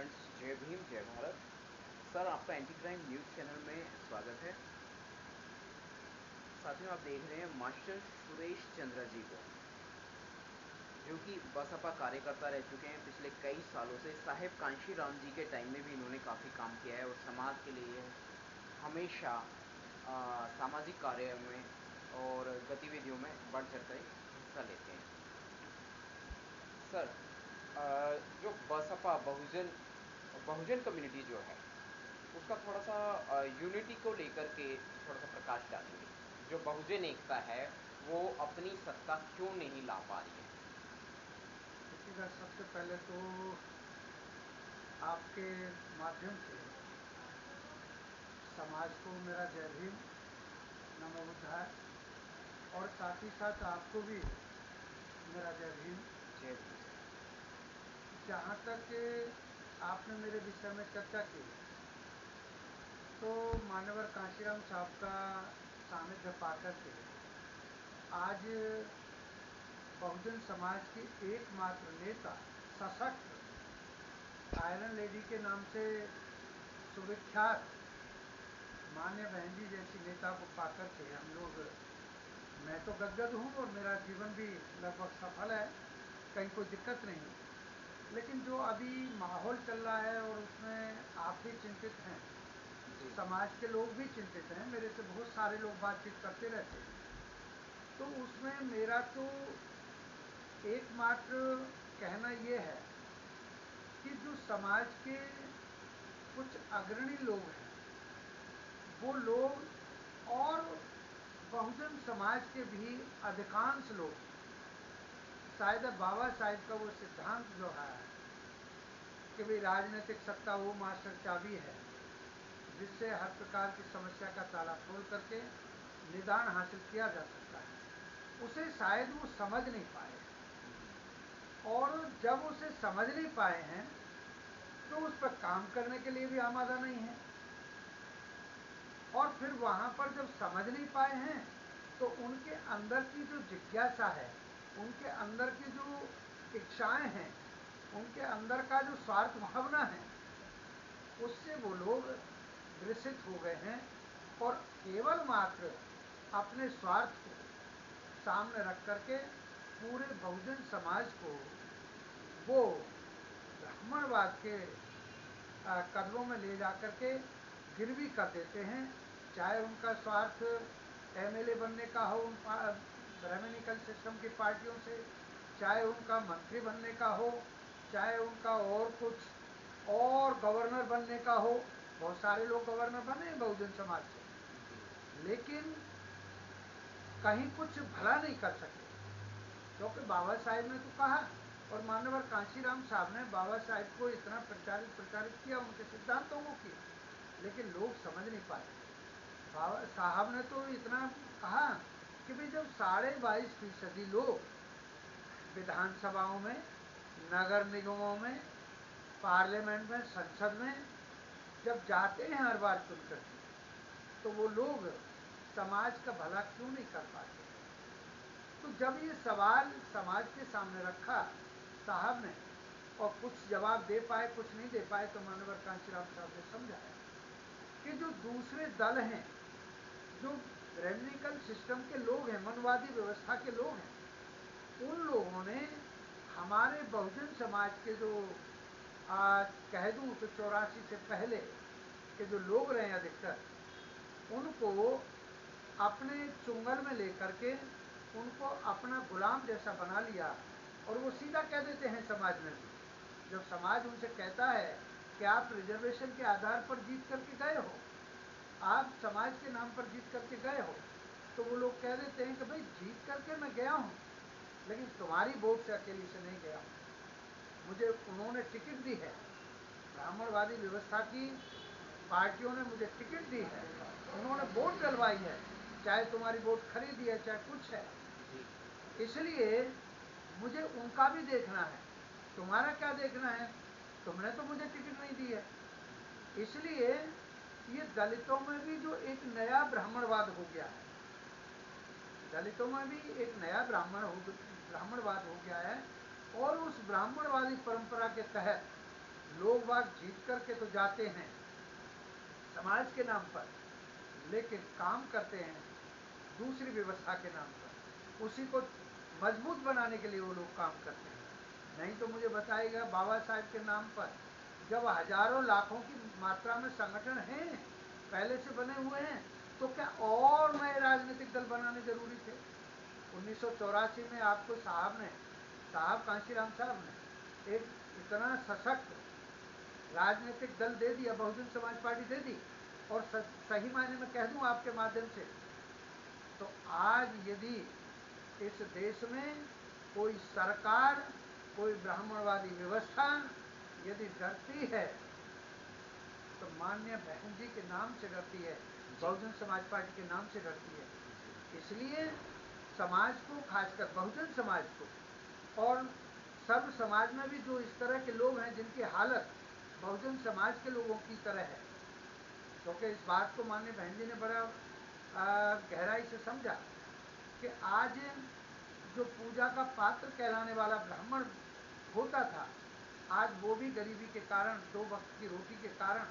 Friends, जय भीम जय Bharat. Sir, आपका एंटी क्राइम न्यूज़ चैनल में स्वागत है। साथियों, आप देख रहे हैं मास्टर सुरेश चंद्रा जी को, जो कि बसपा कार्यकर्ता रह चुके हैं पिछले कई सालों से। साहेब कांशी राम जी के टाइम में भी इन्होंने काफ़ी काम किया है और समाज के लिए हमेशा सामाजिक कार्य में और गतिविधियों में बढ़ चढ़ कर हिस्सा लेते हैं। सर, जो बसपा बहुजन बहुजन कम्युनिटी जो है, उसका थोड़ा सा यूनिटी को लेकर के थोड़ा सा प्रकाश डालेंगे। जो बहुजन एकता है वो अपनी सत्ता क्यों नहीं ला पा रही है? देखिएगा, सबसे पहले तो आपके माध्यम से समाज को मेरा जय भीम, नमो बुद्धाय। और साथ ही साथ आपको भी मेरा जय भीम। जय भीम सर। जहाँ तक आपने मेरे विषय में चर्चा की, तो मान्यवर कांशीराम साहब का सानिध्य पाकर के आज बहुजन समाज की एकमात्र नेता, सशक्त आयरन लेडी के नाम से सुविख्यात मान्य बहन जी जैसी नेता को पाकर के हम लोग, मैं तो गदगद हूँ और मेरा जीवन भी लगभग सफल है, कहीं कोई दिक्कत नहीं। लेकिन जो अभी माहौल चल रहा है और उसमें आप भी चिंतित हैं, जी। समाज के लोग भी चिंतित हैं, मेरे से बहुत सारे लोग बातचीत करते रहते हैं। तो उसमें मेरा तो एकमात्र कहना ये है कि जो समाज के कुछ अग्रणी लोग हैं, वो लोग और बहुजन समाज के भी अधिकांश लोग, शायद बाबा साहिब का वो सिद्धांत जो है कि भाई राजनीतिक सत्ता वो मास्टर चाबी है जिससे हर प्रकार की समस्या का ताला खोल करके निदान हासिल किया जा सकता है, उसे शायद वो समझ नहीं पाए। और जब उसे समझ नहीं पाए हैं तो उस पर काम करने के लिए भी आमादा नहीं है। और फिर वहां पर जब समझ नहीं पाए हैं तो उनके अंदर की जो जिज्ञासा है, उनके अंदर की जो इच्छाएं हैं, उनके अंदर का जो स्वार्थ भावना है, उससे वो लोग ग्रसित हो गए हैं और केवल मात्र अपने स्वार्थ को सामने रख करके पूरे बहुजन समाज को वो ब्राह्मणवाद के कदमों में ले जाकर के गिरवी कर देते हैं। चाहे उनका स्वार्थ एमएलए बनने का हो उन ब्राह्मणिकल सिस्टम की पार्टियों से, चाहे उनका मंत्री बनने का हो, चाहे उनका और कुछ और गवर्नर बनने का हो। बहुत सारे लोग गवर्नर बने हैं बहुजन समाज से, लेकिन कहीं कुछ भला नहीं कर सके, क्योंकि बाबा साहेब ने तो कहा और मान्यवर कांशीराम साहब ने बाबा साहेब को इतना प्रचारित किया, उनके सिद्धांतों को किया, लेकिन लोग समझ नहीं पाए। बाबा साहब ने तो इतना कहा कि भाई जब 22.5% लोग विधानसभाओं में, नगर निगमों में, पार्लियामेंट में, संसद में जब जाते हैं हर बार चुन करके, तो वो लोग समाज का भला क्यों नहीं कर पाते। तो जब ये सवाल समाज के सामने रखा साहब ने और कुछ जवाब दे पाए कुछ नहीं दे पाए, तो मानवर कांशीराम साहब ने समझाया कि जो दूसरे दल हैं, जो रेमनिकल सिस्टम के लोग हैं, मनवादी व्यवस्था के लोग हैं, उन लोगों ने हमारे बहुजन समाज के जो कह दूं तो 84 से पहले के जो लोग रहे अधिकतर, उनको अपने चुंगल में लेकर के उनको अपना गुलाम जैसा बना लिया। और वो सीधा कह देते हैं समाज में भी, जब समाज उनसे कहता है कि आप रिजर्वेशन के आधार पर जीत करके गए हो, आप समाज के नाम पर जीत करके गए हो, तो वो लोग कह देते हैं कि भाई जीत करके मैं गया हूँ, लेकिन तुम्हारी वोट से अकेली से नहीं गया हूँ, मुझे उन्होंने टिकट दी है, ब्राह्मणवादी व्यवस्था की पार्टियों ने मुझे टिकट दी है, उन्होंने वोट डलवाई है, चाहे तुम्हारी वोट खरीदी है चाहे कुछ है, इसलिए मुझे उनका भी देखना है, तुम्हारा क्या देखना है, तुमने तो मुझे टिकट नहीं दी है। इसलिए ये दलितों में भी जो एक नया ब्राह्मणवाद हो गया है, दलितों में भी एक नया ब्राह्मणवाद हो गया है, और उस ब्राह्मणवादी परंपरा के तहत लोग बाग जीत करके तो जाते हैं समाज के नाम पर, लेकिन काम करते हैं दूसरी व्यवस्था के नाम पर। उसी को मजबूत बनाने के लिए वो लोग काम करते हैं। नहीं तो मुझे बताइएगा, बाबा साहेब के नाम पर जब हजारों लाखों की मात्रा में संगठन हैं, पहले से बने हुए हैं, तो क्या और नए राजनीतिक दल बनाने जरूरी थे? 1984 में आपको साहब कांशीराम साहब ने एक इतना सशक्त राजनीतिक दल दे दिया, बहुजन समाज पार्टी दे दी। और सही मायने में कह दूं आपके माध्यम से, तो आज यदि इस देश में कोई सरकार, कोई ब्राह्मणवादी व्यवस्था यदि डरती है तो माननीय बहन जी के नाम से डरती है, बहुजन समाज पार्टी के नाम से डरती है। इसलिए समाज को, खासकर बहुजन समाज को, और सर्व समाज में भी जो इस तरह के लोग हैं जिनकी हालत बहुजन समाज के लोगों की तरह है, क्योंकि इस बात को माननीय बहन जी ने बड़ा गहराई से समझा कि आज जो पूजा का पात्र कहलाने वाला ब्राह्मण होता था, आज वो भी गरीबी के कारण, 2 वक्त की रोटी के कारण,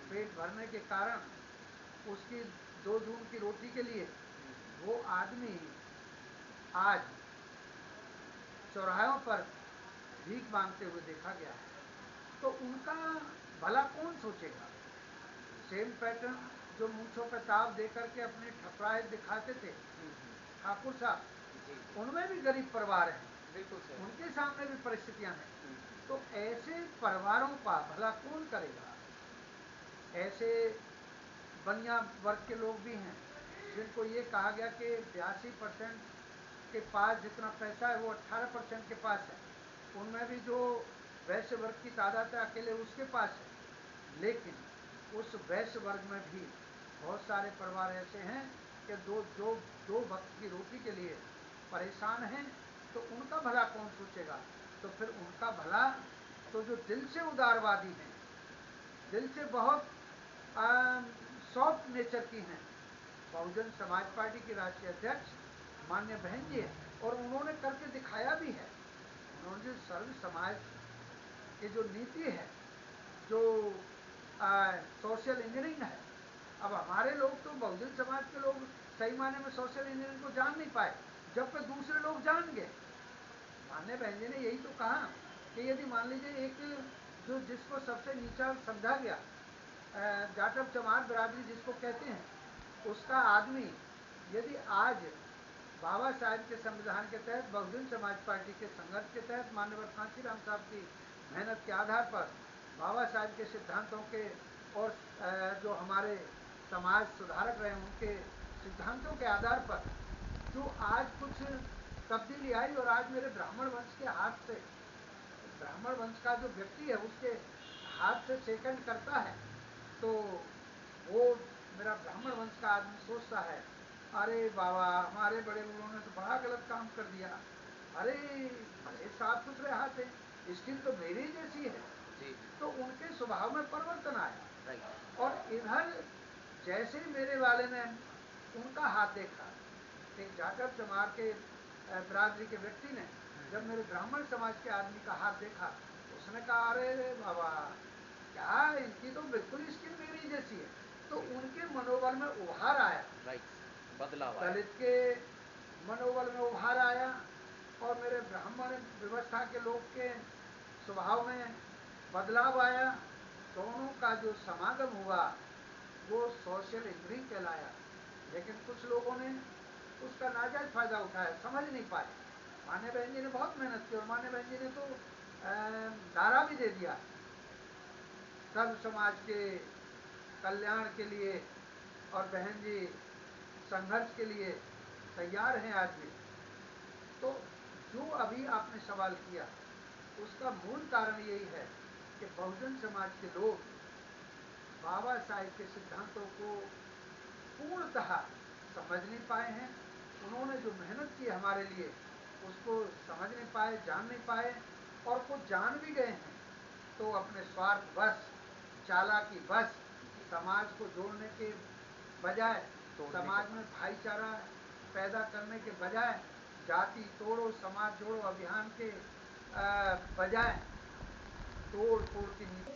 पेट भरने के कारण, उसकी 2 जून की रोटी के लिए वो आदमी आज चौराहों पर भीख मांगते हुए देखा गया है। तो उनका भला कौन सोचेगा? सेम पैटर्न जो मूंछों पे ताव दे करके अपने ठपराए दिखाते थे ठाकुर साहब, उनमें भी गरीब परिवार हैं, बिल्कुल सही। उनके सामने भी परिस्थितियां हैं। तो ऐसे परिवारों का भला कौन करेगा? ऐसे बनिया वर्ग के लोग भी हैं जिनको ये कहा गया कि 82% के पास जितना पैसा है वो 18% के पास है। उनमें भी जो वैश्य वर्ग की तादाद है अकेले उसके पास है। लेकिन उस वैश्य वर्ग में भी बहुत सारे परिवार ऐसे हैं कि दो वक्त की रोटी के लिए परेशान हैं। तो उनका भला कौन सोचेगा? तो फिर उनका भला तो जो दिल से उदारवादी हैं, दिल से बहुत सॉफ्ट नेचर की हैं, बहुजन समाज पार्टी की राष्ट्रीय अध्यक्ष मान्य बहन जी है, और उन्होंने करके दिखाया भी है। उन्होंने सर्व समाज की जो नीति है, जो सोशल इंजीनियरिंग है, अब हमारे लोग तो बहुजन समाज के लोग सही मायने में सोशल इंजीनियरिंग को जान नहीं पाए, जबकि दूसरे लोग जान गए। मान्य बहन जी ने यही तो कहा कि यदि मान लीजिए एक जो जिसको सबसे नीचा समझा गया, जाटव चमार बिरादरी जिसको कहते हैं, उसका आदमी यदि आज बाबा साहेब के संविधान के तहत, बहुजन समाज पार्टी के संघर्ष के तहत, माननीय कांशीराम साहब की मेहनत के आधार पर, बाबा साहेब के सिद्धांतों के और जो हमारे समाज सुधारक रहे उनके सिद्धांतों के आधार पर जो आज कुछ तब्दीली आई, और आज मेरे ब्राह्मण वंश के हाथ से, ब्राह्मण वंश का जो व्यक्ति है उसके हाथ से सेकंड करता है, तो वो मेरा ब्राह्मण वंश का आदमी सोचता है, अरे बाबा हमारे बड़े बूढ़ों ने तो बड़ा गलत काम कर दिया, अरे बड़े साफ सुथरे हाथ हैं, स्किन तो मेरी जैसी है जी। तो उनके स्वभाव में परिवर्तन आया। राइट। और इधर जैसे ही मेरे वाले ने उनका हाथ देखा, एक जाटव चमार के बिरादरी के व्यक्ति ने जब मेरे ब्राह्मण समाज के आदमी का हाथ देखा, उसने कहा अरे बाबा क्या, इनकी तो बिल्कुल स्किन मेरी जैसी है। तो उनके मनोबल में उभार आया, राइट, बदलाव आया। दलित के मनोबल में उभार आया, और मेरे ब्राह्मण व्यवस्था के लोग के स्वभाव में बदलाव आया। दोनों का जो समागम हुआ वो सोशल इंजीनियरिंग कहलाया। लेकिन कुछ लोगों ने उसका नाजायज फायदा उठाया, समझ नहीं पाए। मान्य बहन जी ने बहुत मेहनत की, और मान्य बहन जी ने तो नारा भी दे दिया सर्व समाज के कल्याण के लिए, और बहन जी संघर्ष के लिए तैयार हैं आज भी। तो जो अभी आपने सवाल किया उसका मूल कारण यही है कि बहुजन समाज के लोग बाबा साहेब के सिद्धांतों को पूर्णतः समझ नहीं पाए हैं। उन्होंने जो मेहनत की हमारे लिए उसको समझ नहीं पाए, जान नहीं पाए, और कुछ जान भी गए हैं तो अपने स्वार्थ बस, चालाकी बस, समाज को जोड़ने के बजाय, समाज में भाईचारा पैदा करने के बजाय, जाति तोड़ो समाज जोड़ो अभियान के बजाय तोड़ फोड़ की नीति